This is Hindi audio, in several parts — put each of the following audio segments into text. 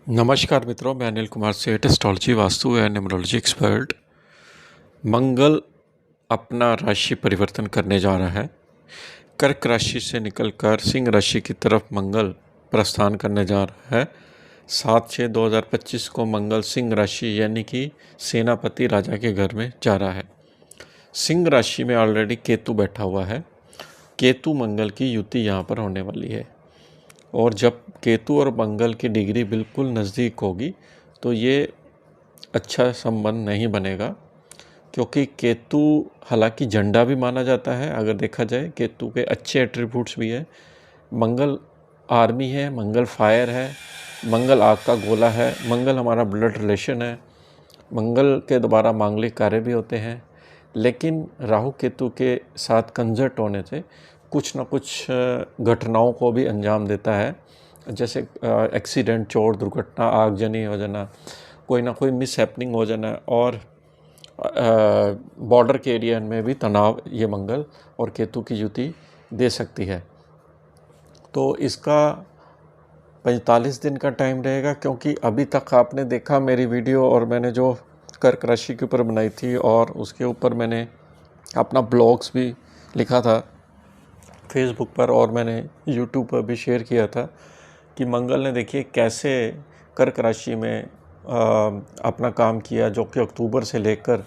नमस्कार मित्रों, मैं Anil Kumar Seth, astrology, vastu and numerology expert. Mangal अपना राशि परिवर्तन करने जा रहा है। कर्क राशि से निकलकर सिंह राशि की तरफ मंगल प्रस्थान करने जा रहा है। 7/6/2025 को मंगल सिंह राशि यानी कि सेनापति राजा के घर में जा रहा है। सिंह राशि में ऑलरेडी केतु बैठा हुआ है। केतु मंगल की युति यहाँ पर होने वाली है और जब केतु और मंगल की डिग्री बिल्कुल नज़दीक होगी तो ये अच्छा संबंध नहीं बनेगा, क्योंकि केतु हालांकि झंडा भी माना जाता है। अगर देखा जाए केतु के अच्छे एट्रीब्यूट्स भी है। मंगल आर्मी है, मंगल फायर है, मंगल आग का गोला है, मंगल हमारा ब्लड रिलेशन है, मंगल के द्वारा मांगलिक कार्य भी होते हैं। लेकिन राहु केतु के साथ कंजर्ट होने से कुछ न कुछ घटनाओं को भी अंजाम देता है, जैसे एक्सीडेंट, चोट, दुर्घटना, आगजनी हो जाना, कोई ना कोई मिस हैपनिंग हो जाना और बॉर्डर के एरिया में भी तनाव ये मंगल और केतु की युति दे सकती है। तो इसका 45 दिन का टाइम रहेगा, क्योंकि अभी तक आपने देखा मेरी वीडियो और मैंने जो कर्क राशि के ऊपर बनाई थी और उसके ऊपर मैंने अपना ब्लॉग्स भी लिखा था फेसबुक पर और मैंने यूट्यूब पर भी शेयर किया था कि मंगल ने देखिए कैसे कर्क राशि में अपना काम किया, जो कि अक्टूबर से लेकर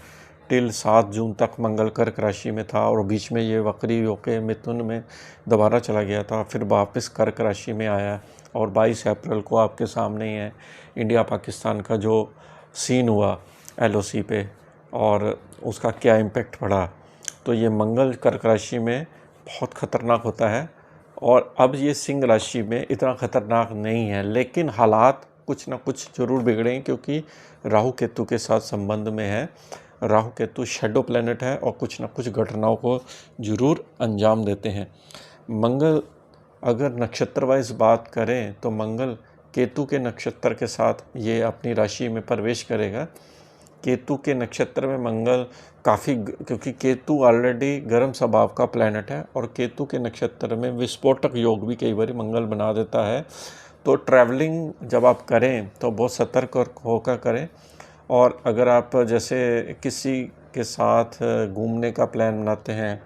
टिल 7 जून तक मंगल कर्क राशि में था और बीच में ये वक्री होकर मिथुन में दोबारा चला गया था, फिर वापस कर्क राशि में आया और 22 अप्रैल को आपके सामने ही है इंडिया पाकिस्तान का जो सीन हुआ LOC पे और उसका क्या इम्पेक्ट पड़ा। तो ये मंगल कर्क राशि में बहुत ख़तरनाक होता है और अब ये सिंह राशि में इतना ख़तरनाक नहीं है, लेकिन हालात कुछ ना कुछ ज़रूर बिगड़ेंगे, क्योंकि राहु केतु के साथ संबंध में है। राहु केतु शैडो प्लैनेट है और कुछ ना कुछ घटनाओं को ज़रूर अंजाम देते हैं। मंगल अगर नक्षत्र वाइज बात करें तो मंगल केतु के नक्षत्र के साथ ये अपनी राशि में प्रवेश करेगा। केतु के नक्षत्र में मंगल काफ़ी, क्योंकि केतु ऑलरेडी गर्म स्वभाव का प्लैनेट है और केतु के नक्षत्र में विस्फोटक योग भी कई बार मंगल बना देता है। तो ट्रैवलिंग जब आप करें तो बहुत सतर्क होकर करें। और अगर आप जैसे किसी के साथ घूमने का प्लान बनाते हैं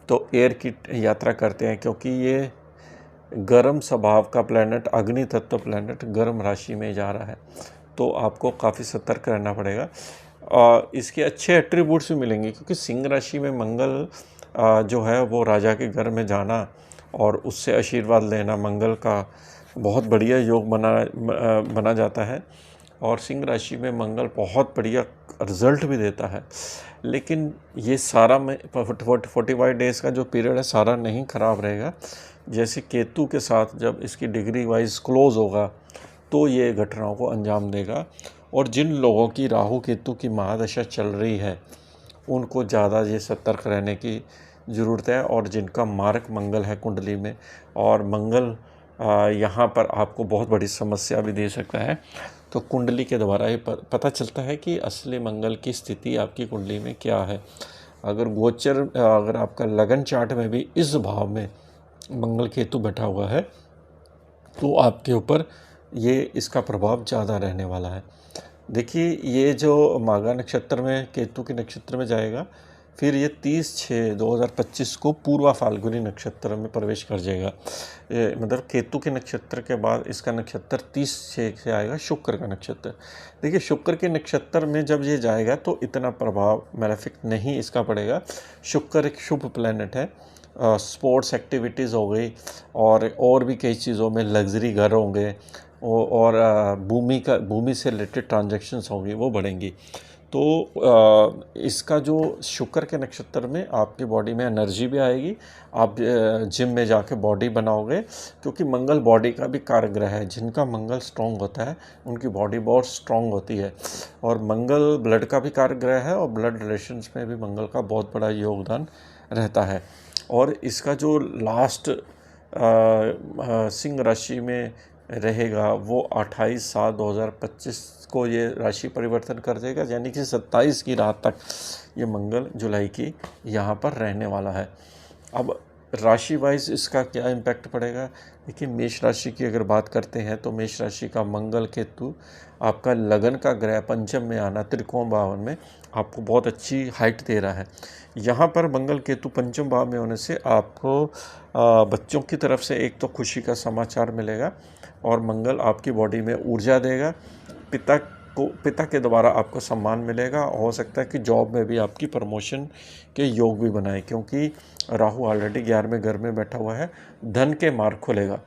तो एयर की यात्रा करते हैं, क्योंकि ये गर्म स्वभाव का प्लैनेट, अग्नि तत्व प्लैनेट गर्म राशि में जा रहा है, तो आपको काफ़ी सतर्क रहना पड़ेगा। और इसके अच्छे एट्रीब्यूट्स भी मिलेंगे, क्योंकि सिंह राशि में मंगल जो है वो राजा के घर में जाना और उससे आशीर्वाद लेना मंगल का बहुत बढ़िया योग बना जाता है और सिंह राशि में मंगल बहुत बढ़िया रिजल्ट भी देता है। लेकिन ये सारा में 45 डेज़ का जो पीरियड है सारा नहीं ख़राब रहेगा। जैसे केतु के साथ जब इसकी डिग्री वाइज क्लोज होगा तो ये घटनाओं को अंजाम देगा। और जिन लोगों की राहु केतु की महादशा चल रही है उनको ज़्यादा ये सतर्क रहने की ज़रूरत है, और जिनका मार्ग मंगल है कुंडली में और मंगल यहाँ पर आपको बहुत बड़ी समस्या भी दे सकता है। तो कुंडली के द्वारा ये पता चलता है कि असली मंगल की स्थिति आपकी कुंडली में क्या है। अगर आपका लगन चार्ट में भी इस भाव में मंगल केतु बैठा हुआ है तो आपके ऊपर ये इसका प्रभाव ज़्यादा रहने वाला है। देखिए, ये जो माघा नक्षत्र में केतु के नक्षत्र में जाएगा, फिर ये 30/6/2025 को पूर्वा फाल्गुनी नक्षत्र में प्रवेश कर जाएगा। मतलब केतु के नक्षत्र के बाद इसका नक्षत्र 30/6 से आएगा शुक्र का नक्षत्र। देखिए, शुक्र के नक्षत्र में जब ये जाएगा तो इतना प्रभाव मैलेफिक नहीं इसका पड़ेगा। शुक्र एक शुभ प्लैनेट है। स्पोर्ट्स एक्टिविटीज़ हो गई और भी कई चीज़ों में लग्जरी घर होंगे और भूमि से रिलेटेड ट्रांजैक्शंस होंगी, वो बढ़ेंगी। तो इसका जो शुक्र के नक्षत्र में आपकी बॉडी में एनर्जी भी आएगी। आप जिम में जाके बॉडी बनाओगे, क्योंकि मंगल बॉडी का भी कारग्रह है। जिनका मंगल स्ट्रॉन्ग होता है उनकी बॉडी बहुत स्ट्रॉन्ग होती है। और मंगल ब्लड का भी कारग्रह है और ब्लड रिलेशंस में भी मंगल का बहुत बड़ा योगदान रहता है। और इसका जो लास्ट सिंह राशि में रहेगा वो 28/7/2025 को ये राशि परिवर्तन कर देगा, यानी कि 27 की रात तक ये मंगल जुलाई की यहाँ पर रहने वाला है। अब राशि वाइज इसका क्या इम्पैक्ट पड़ेगा? देखिए, मेष राशि की अगर बात करते हैं तो मेष राशि का मंगल केतु आपका लगन का ग्रह पंचम में आना त्रिकोण भावन में आपको बहुत अच्छी हाइट दे रहा है। यहाँ पर मंगल केतु पंचम भाव में होने से आपको बच्चों की तरफ से एक तो खुशी का समाचार मिलेगा और मंगल आपकी बॉडी में ऊर्जा देगा। पिता के द्वारा आपको सम्मान मिलेगा। हो सकता है कि जॉब में भी आपकी प्रमोशन के योग भी बनाए, क्योंकि राहु ऑलरेडी 11वें घर में बैठा हुआ है। धन के मार्ग खुलेगा।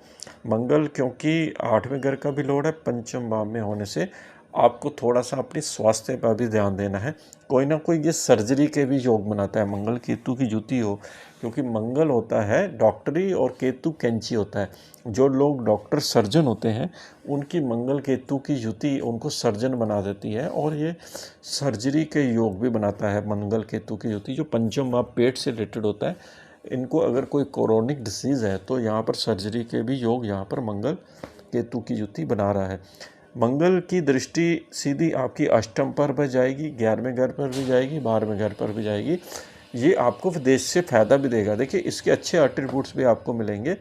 मंगल क्योंकि 8वें घर का भी लॉर्ड है, पंचम भाव में होने से आपको थोड़ा सा अपनी स्वास्थ्य पर भी ध्यान देना है। कोई ना कोई ये सर्जरी के भी योग बनाता है, मंगल केतु की युति हो, क्योंकि मंगल होता है डॉक्टरी और केतु कैंची होता है। जो लोग डॉक्टर सर्जन होते हैं उनकी मंगल केतु की युति उनको सर्जन बना देती है, और ये सर्जरी के योग भी बनाता है मंगल केतु की युति। जो पंचम भाव पेट से रिलेटेड होता है, इनको अगर कोई क्रोनिक डिसीज़ है तो यहाँ पर सर्जरी के भी योग यहाँ पर मंगल केतु की युति बना रहा है। मंगल की दृष्टि सीधी आपकी अष्टम पर भी जाएगी, 11वें घर पर भी जाएगी, 12वें घर पर भी जाएगी। ये आपको विदेश से फ़ायदा भी देगा। देखिए, इसके अच्छे एट्रीब्यूट्स भी आपको मिलेंगे,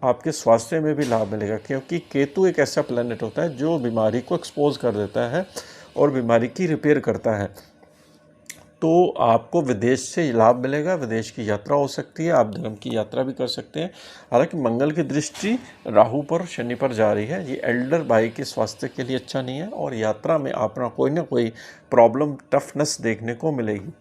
आपके स्वास्थ्य में भी लाभ मिलेगा, क्योंकि केतु एक ऐसा प्लैनेट होता है जो बीमारी को एक्सपोज कर देता है और बीमारी की रिपेयर करता है। तो आपको विदेश से लाभ मिलेगा, विदेश की यात्रा हो सकती है, आप धर्म की यात्रा भी कर सकते हैं। हालांकि मंगल की दृष्टि राहु पर शनि पर जा रही है, ये एल्डर भाई के स्वास्थ्य के लिए अच्छा नहीं है, और यात्रा में अपना कोई ना कोई प्रॉब्लम टफनेस देखने को मिलेगी।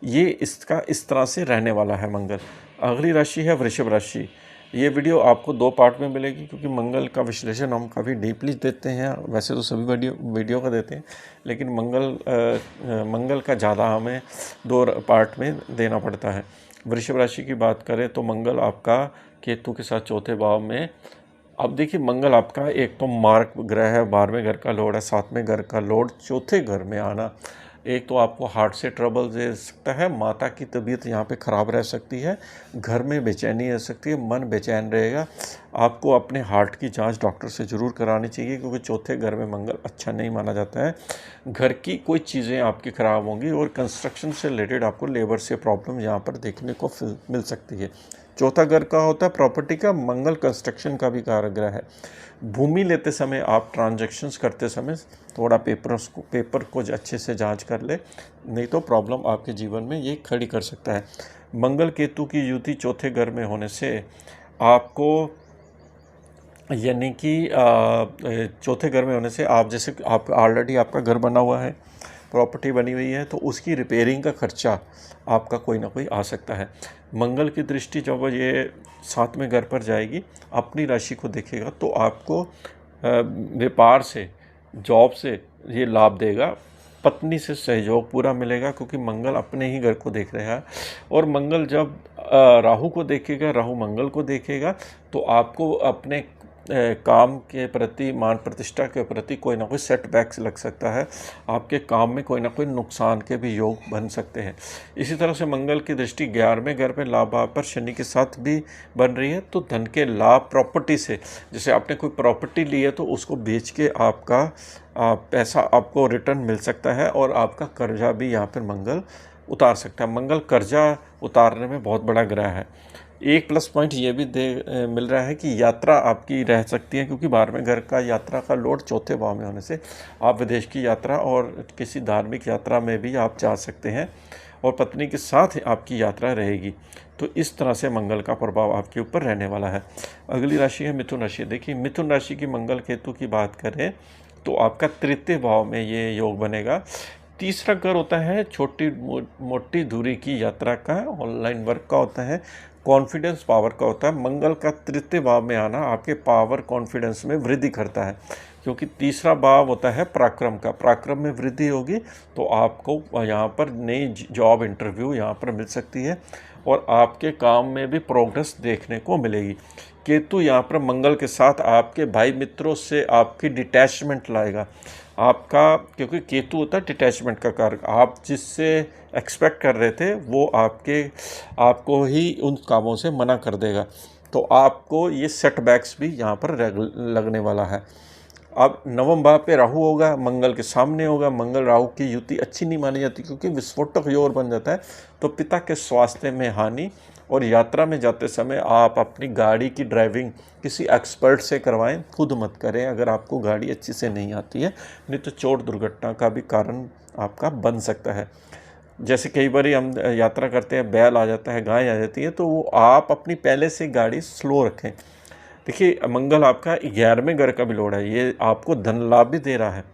ये इसका इस तरह से रहने वाला है मंगल। अगली राशि है वृषभ राशि। ये वीडियो आपको 2 पार्ट में मिलेगी, क्योंकि मंगल का विश्लेषण हम काफ़ी डीपली देते हैं। वैसे तो सभी वीडियो का देते हैं, लेकिन मंगल का ज़्यादा हमें 2 पार्ट में देना पड़ता है। वृषभ राशि की बात करें तो मंगल आपका केतु के साथ चौथे भाव में। अब देखिए, मंगल आपका एक तो मार्ग ग्रह है, 12वें घर का लॉर्ड है, 7वें घर का लॉर्ड चौथे घर में आना एक तो आपको हार्ट से ट्रबल दे सकता है, माता की तबीयत यहाँ पे ख़राब रह सकती है, घर में बेचैनी रह सकती है, मन बेचैन रहेगा। आपको अपने हार्ट की जांच डॉक्टर से ज़रूर करानी चाहिए, क्योंकि चौथे घर में मंगल अच्छा नहीं माना जाता है। घर की कोई चीज़ें आपकी ख़राब होंगी, और कंस्ट्रक्शन से रिलेटेड आपको लेबर से प्रॉब्लम यहाँ पर देखने को मिल सकती है। चौथा घर का होता है प्रॉपर्टी का, मंगल कंस्ट्रक्शन का भी कारक ग्रह है। भूमि लेते समय आप ट्रांजैक्शंस करते समय थोड़ा पेपर को अच्छे से जांच कर ले, नहीं तो प्रॉब्लम आपके जीवन में ये खड़ी कर सकता है। मंगल केतु की युति चौथे घर में होने से आपको, यानी कि चौथे घर में होने से आप, जैसे आप ऑलरेडी आपका घर बना हुआ है, प्रॉपर्टी बनी हुई है, तो उसकी रिपेयरिंग का खर्चा आपका कोई ना कोई आ सकता है। मंगल की दृष्टि जब ये 7वें घर पर जाएगी, अपनी राशि को देखेगा, तो आपको व्यापार से, जॉब से ये लाभ देगा। पत्नी से सहयोग पूरा मिलेगा, क्योंकि मंगल अपने ही घर को देख रहा है, और मंगल जब राहु को देखेगा, राहु मंगल को देखेगा, तो आपको अपने काम के प्रति, मान प्रतिष्ठा के प्रति कोई ना कोई सेटबैक्स लग सकता है। आपके काम में कोई ना कोई नुकसान के भी योग बन सकते हैं। इसी तरह से मंगल की दृष्टि 11वें घर में लाभ भाव पर शनि के साथ भी बन रही है, तो धन के लाभ प्रॉपर्टी से, जैसे आपने कोई प्रॉपर्टी ली है तो उसको बेच के आपका पैसा आपको रिटर्न मिल सकता है, और आपका कर्जा भी यहाँ पर मंगल उतार सकता है। मंगल कर्जा उतारने में बहुत बड़ा ग्रह है। एक प्लस पॉइंट ये भी मिल रहा है कि यात्रा आपकी रह सकती है, क्योंकि 12वें घर का यात्रा का लोड चौथे भाव में होने से आप विदेश की यात्रा और किसी धार्मिक यात्रा में भी आप जा सकते हैं, और पत्नी के साथ आपकी यात्रा रहेगी। तो इस तरह से मंगल का प्रभाव आपके ऊपर रहने वाला है। अगली राशि है मिथुन राशि। देखिए, मिथुन राशि की मंगल केतु की बात करें तो आपका तृतीय भाव में ये योग बनेगा। तीसरा घर होता है छोटी मोटी दूरी की यात्रा का, ऑनलाइन वर्क का होता है, कॉन्फिडेंस पावर का होता है। मंगल का तृतीय भाव में आना आपके पावर कॉन्फिडेंस में वृद्धि करता है, क्योंकि तीसरा भाव होता है पराक्रम का। पराक्रम में वृद्धि होगी तो आपको यहाँ पर नई जॉब इंटरव्यू यहाँ पर मिल सकती है, और आपके काम में भी प्रोग्रेस देखने को मिलेगी। केतु यहाँ पर मंगल के साथ आपके भाई मित्रों से आपकी डिटैचमेंट लाएगा आपका, क्योंकि केतु होता है डिटैचमेंट का कारक। आप जिससे एक्सपेक्ट कर रहे थे वो आपको ही उन कामों से मना कर देगा, तो आपको ये सेटबैक्स भी यहाँ पर लगने वाला है। अब नवम भाव पे राहु होगा, मंगल के सामने होगा, मंगल राहु की युति अच्छी नहीं मानी जाती क्योंकि विस्फोटक योग बन जाता है। तो पिता के स्वास्थ्य में हानि, और यात्रा में जाते समय आप अपनी गाड़ी की ड्राइविंग किसी एक्सपर्ट से करवाएं, खुद मत करें अगर आपको गाड़ी अच्छी से नहीं आती है, नहीं तो चोट दुर्घटना का भी कारण आपका बन सकता है। जैसे कई बार हम यात्रा करते हैं, बैल आ जाता है, गाय आ जाती है, तो वो आप अपनी पहले से गाड़ी स्लो रखें। देखिए मंगल आपका 11वें घर का भी लॉर्ड है, ये आपको धन लाभ भी दे रहा है।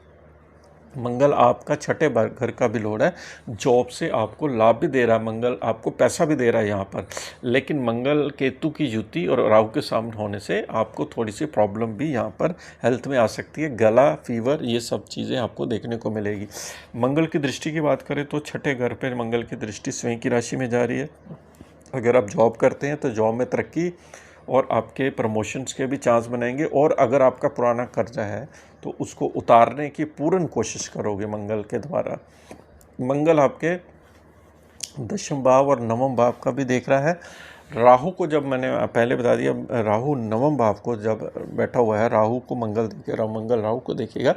मंगल आपका छठे घर का भी लॉर्ड है, जॉब से आपको लाभ भी दे रहा है, मंगल आपको पैसा भी दे रहा है यहाँ पर। लेकिन मंगल केतु की युति और राहु के सामने होने से आपको थोड़ी सी प्रॉब्लम भी यहाँ पर हेल्थ में आ सकती है, गला, फीवर, ये सब चीज़ें आपको देखने को मिलेगी। मंगल की दृष्टि की बात करें तो छठे घर पर मंगल की दृष्टि स्वयं की राशि में जा रही है। अगर आप जॉब करते हैं तो जॉब में तरक्की और आपके प्रमोशंस के भी चांस बनेंगे, और अगर आपका पुराना कर्जा है तो उसको उतारने की पूर्ण कोशिश करोगे मंगल के द्वारा। मंगल आपके दशम भाव और नवम भाव का भी देख रहा है। राहु को जब मैंने पहले बता दिया, राहु नवम भाव को जब बैठा हुआ है, राहु को मंगल देखेगा, मंगल राहु को देखेगा,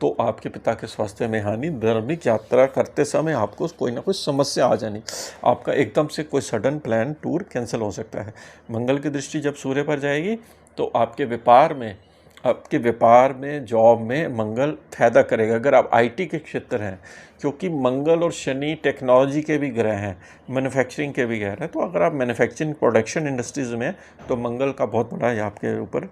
तो आपके पिता के स्वास्थ्य में हानि, धार्मिक यात्रा करते समय आपको कोई ना कोई समस्या आ जानी, आपका एकदम से कोई सडन प्लान टूर कैंसिल हो सकता है। मंगल की दृष्टि जब सूर्य पर जाएगी तो आपके व्यापार में जॉब में मंगल फायदा करेगा, अगर आप आईटी के क्षेत्र हैं, क्योंकि मंगल और शनि टेक्नोलॉजी के भी ग्रह हैं, मैन्युफैक्चरिंग के भी ग्रह हैं। तो अगर आप मैन्युफैक्चरिंग प्रोडक्शन इंडस्ट्रीज़ में, तो मंगल का बहुत बड़ा आपके ऊपर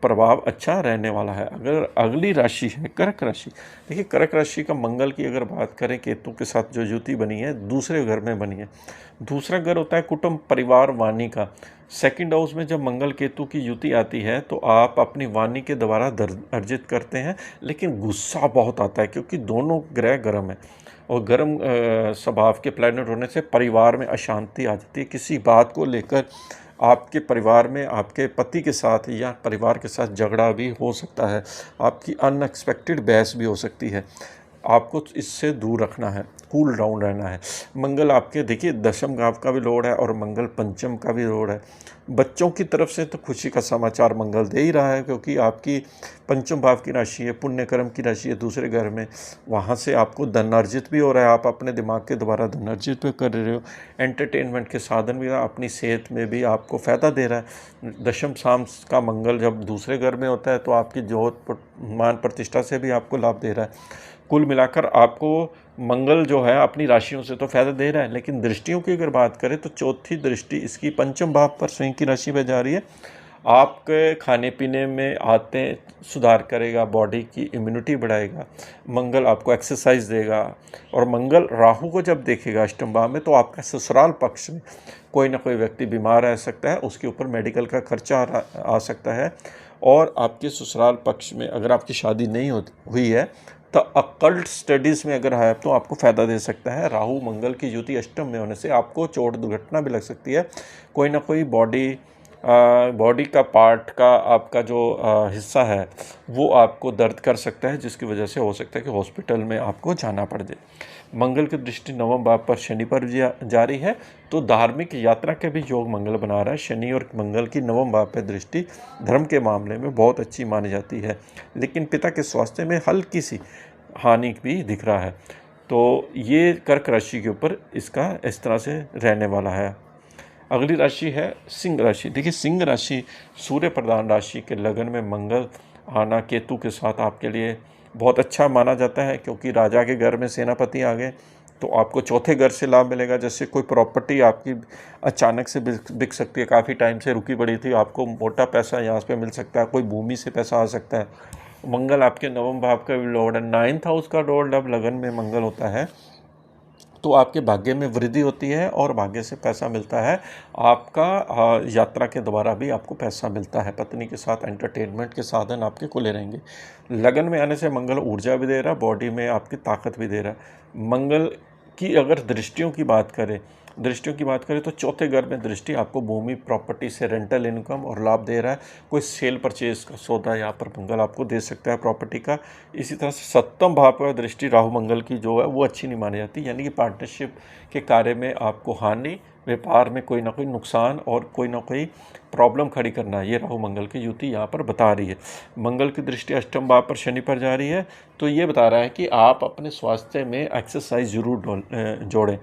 प्रभाव अच्छा रहने वाला है। अगर अगली राशि है कर्क राशि, देखिए कर्क राशि का मंगल की अगर बात करें, केतु के साथ जो युति बनी है दूसरे घर में बनी है। दूसरा घर होता है कुटुंब, परिवार, वाणी का। सेकंड हाउस में जब मंगल केतु की युति आती है तो आप अपनी वाणी के द्वारा अर्जित करते हैं, लेकिन गुस्सा बहुत आता है क्योंकि दोनों ग्रह गर्म है, और गर्म स्वभाव के प्लैनेट होने से परिवार में अशांति आ जाती है। किसी बात को लेकर आपके परिवार में आपके पति के साथ या परिवार के साथ झगड़ा भी हो सकता है, आपकी अनएक्सपेक्टेड बहस भी हो सकती है। आपको इससे दूर रखना है, कूल डाउन रहना है। मंगल आपके देखिए दशम भाव का भी लॉर्ड है और मंगल पंचम का भी लॉर्ड है। बच्चों की तरफ से तो खुशी का समाचार मंगल दे ही रहा है, क्योंकि आपकी पंचम भाव की राशि है, पुण्य कर्म की राशि है दूसरे घर में, वहाँ से आपको धन अर्जित भी हो रहा है, आप अपने दिमाग के द्वारा धन अर्जित भी कर रहे हो। एंटरटेनमेंट के साधन भी, अपनी सेहत में भी आपको फ़ायदा दे रहा है। दशम शाम का मंगल जब दूसरे घर में होता है तो आपकी जोत मान प्रतिष्ठा से भी आपको लाभ दे रहा है। कुल मिलाकर आपको मंगल जो है अपनी राशियों से तो फायदा दे रहा है, लेकिन दृष्टियों की अगर बात करें तो चौथी दृष्टि इसकी पंचम भाव पर स्वयं की राशि में जा रही है। आपके खाने पीने में आदतें सुधार करेगा, बॉडी की इम्यूनिटी बढ़ाएगा, मंगल आपको एक्सरसाइज देगा। और मंगल राहु को जब देखेगा अष्टम भाव में, तो आपका ससुराल पक्ष में कोई ना कोई व्यक्ति बीमार रह सकता है, उसके ऊपर मेडिकल का खर्चा आ सकता है। और आपके ससुराल पक्ष में अगर आपकी शादी नहीं हुई है तो अकल्ट स्टडीज़ में अगर है तो आपको फ़ायदा दे सकता है। राहु मंगल की युति अष्टम में होने से आपको चोट दुर्घटना भी लग सकती है, कोई ना कोई बॉडी का पार्ट का आपका जो हिस्सा है वो आपको दर्द कर सकता है, जिसकी वजह से हो सकता है कि हॉस्पिटल में आपको जाना पड़ जाए। मंगल की दृष्टि नवम भाव पर शनि पर जारी है, तो धार्मिक यात्रा के भी योग मंगल बना रहा है। शनि और मंगल की नवम भाव पर दृष्टि धर्म के मामले में बहुत अच्छी मानी जाती है, लेकिन पिता के स्वास्थ्य में हल्की सी हानि भी दिख रहा है। तो ये कर्क राशि के ऊपर इसका इस तरह से रहने वाला है। अगली राशि है सिंह राशि। देखिए सिंह राशि सूर्य प्रधान राशि के लगन में मंगल आना केतु के साथ आपके लिए बहुत अच्छा माना जाता है, क्योंकि राजा के घर में सेनापति आ गए तो आपको चौथे घर से लाभ मिलेगा। जैसे कोई प्रॉपर्टी आपकी अचानक से बिक सकती है, काफ़ी टाइम से रुकी पड़ी थी, आपको मोटा पैसा यहाँ पे मिल सकता है, कोई भूमि से पैसा आ सकता है। मंगल आपके नवम भाव का भी लॉर्ड है, 9th हाउस का लॉर्ड अब लगन में मंगल होता है, तो आपके भाग्य में वृद्धि होती है और भाग्य से पैसा मिलता है। आपका यात्रा के द्वारा भी आपको पैसा मिलता है, पत्नी के साथ एंटरटेनमेंट के साधन आपके खुले रहेंगे। लगन में आने से मंगल ऊर्जा भी दे रहा है, बॉडी में आपकी ताकत भी दे रहा है। मंगल की अगर दृष्टियों की बात करें दृष्टियों की बात करें तो चौथे घर में दृष्टि आपको भूमि, प्रॉपर्टी से रेंटल इनकम और लाभ दे रहा है। कोई सेल परचेज का सौदा यहाँ पर मंगल आपको दे सकता है प्रॉपर्टी का। इसी तरह से सप्तम भाव पर दृष्टि राहु मंगल की जो है वो अच्छी नहीं मानी जाती, यानी कि पार्टनरशिप के कार्य में आपको हानि, व्यापार में कोई ना कोई नुकसान और कोई ना कोई प्रॉब्लम खड़ी करना, ये राहु मंगल की युति यहाँ पर बता रही है। मंगल की दृष्टि अष्टम भाव पर शनि पर जा रही है, तो ये बता रहा है कि आप अपने स्वास्थ्य में एक्सरसाइज जरूर जोड़ें,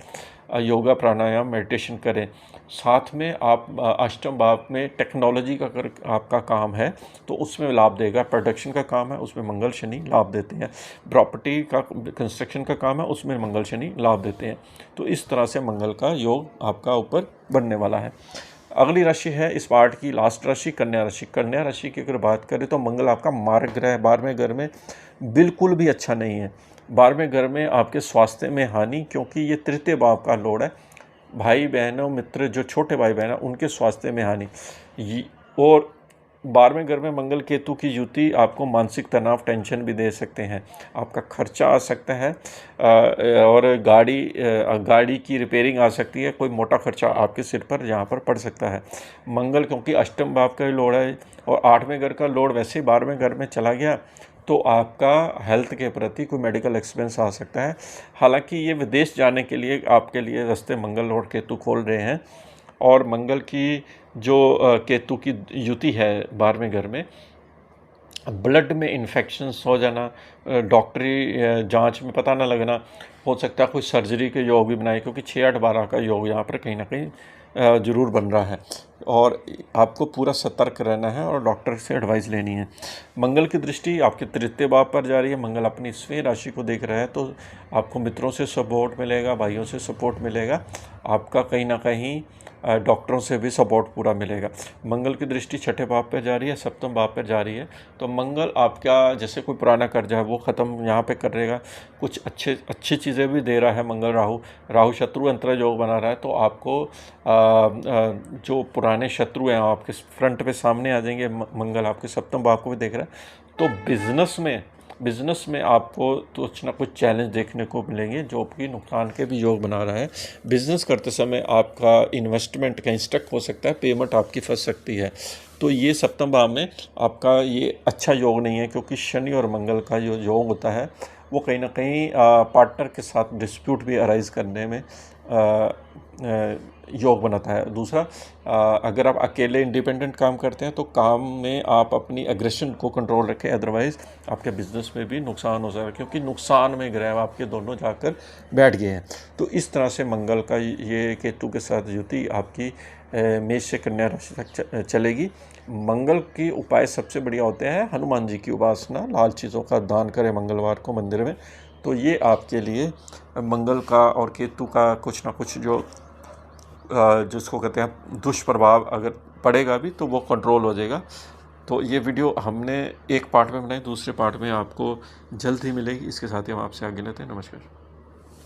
योगा, प्राणायाम, मेडिटेशन करें। साथ में आप अष्टम भाव में टेक्नोलॉजी का अगर आपका काम है तो उसमें लाभ देगा। प्रोडक्शन का काम है उसमें मंगल शनि लाभ देते हैं। प्रॉपर्टी का, कंस्ट्रक्शन का काम है उसमें मंगल शनि लाभ देते हैं। तो इस तरह से मंगल का योग आपका ऊपर बनने वाला है। अगली राशि है इस पार्ट की लास्ट राशि, कन्या राशि। कन्या राशि की अगर बात करें तो मंगल आपका मार्ग ग्रह 12वें घर में बिल्कुल भी अच्छा नहीं है। 12वें घर में आपके स्वास्थ्य में हानि, क्योंकि ये तृतीय भाव का लोड है। भाई बहनों, मित्र, जो छोटे भाई बहन हैं उनके स्वास्थ्य में हानि। और 12वें घर में मंगल केतु की युति आपको मानसिक तनाव, टेंशन भी दे सकते हैं। आपका खर्चा आ सकता है और गाड़ी की रिपेयरिंग आ सकती है। कोई मोटा खर्चा आपके सिर पर यहाँ पर पड़ सकता है। मंगल क्योंकि अष्टम भाव का लोड है और 8वें घर का लोड वैसे ही 12वें घर में चला गया, तो आपका हेल्थ के प्रति कोई मेडिकल एक्सपेंस आ सकता है। हालांकि ये विदेश जाने के लिए आपके लिए रास्ते मंगल और केतु खोल रहे हैं। और मंगल की जो केतु की युति है 12वें घर में, ब्लड में इन्फेक्शंस हो जाना, डॉक्टरी जांच में पता ना लगना, हो सकता है कोई सर्जरी के योग भी बनाए, क्योंकि 6-8-12 का योग यहाँ पर कहीं ना कहीं ज़रूर बन रहा है। और आपको पूरा सतर्क रहना है और डॉक्टर से एडवाइस लेनी है। मंगल की दृष्टि आपके तृतीय भाव पर जा रही है। मंगल अपनी स्वयं राशि को देख रहा है, तो आपको मित्रों से सपोर्ट मिलेगा, भाइयों से सपोर्ट मिलेगा, आपका कहीं ना कहीं डॉक्टरों से भी सपोर्ट पूरा मिलेगा। मंगल की दृष्टि छठे भाव पर जा रही है, सप्तम भाव पर जा रही है, तो मंगल आपका जैसे कोई पुराना कर्जा है वो ख़त्म यहाँ पे करेगा। कुछ अच्छी चीज़ें भी दे रहा है मंगल। राहु शत्रु अंतर योग बना रहा है, तो आपको जो पुराने शत्रु हैं आपके फ्रंट पे सामने आ जाएंगे। मंगल आपके सप्तम भाव को भी देख रहा है, तो बिज़नेस में आपको तो कुछ ना कुछ चैलेंज देखने को मिलेंगे, जो कि नुकसान के भी योग बना रहा है। बिज़नेस करते समय आपका इन्वेस्टमेंट कहीं स्टक हो सकता है, पेमेंट आपकी फंस सकती है। तो ये सप्तम भाव में आपका ये अच्छा योग नहीं है, क्योंकि शनि और मंगल का जो योग होता है वो कहीं ना कहीं पार्टनर के साथ डिस्प्यूट भी अराइज करने में योग बनाता है। दूसरा, अगर आप अकेले इंडिपेंडेंट काम करते हैं तो काम में आप अपनी एग्रेशन को कंट्रोल रखें, अदरवाइज़ आपके बिजनेस में भी नुकसान हो सकता है, क्योंकि नुकसान में ग्रह आपके दोनों जाकर बैठ गए हैं। तो इस तरह से मंगल का ये केतु के साथ युति आपकी मेष से कन्या राशि तक चलेगी। मंगल की उपाय सबसे बढ़िया होते हैं हनुमान जी की उपासना, लाल चीज़ों का दान करें मंगलवार को मंदिर में। तो ये आपके लिए मंगल का और केतु का कुछ ना कुछ जो जिसको कहते हैं दुष्प्रभाव अगर पड़ेगा भी तो वो कंट्रोल हो जाएगा। तो ये वीडियो हमने एक पार्ट में बनाई, दूसरे पार्ट में आपको जल्द ही मिलेगी। इसके साथ ही हम आपसे आगे लेते हैं। नमस्कार।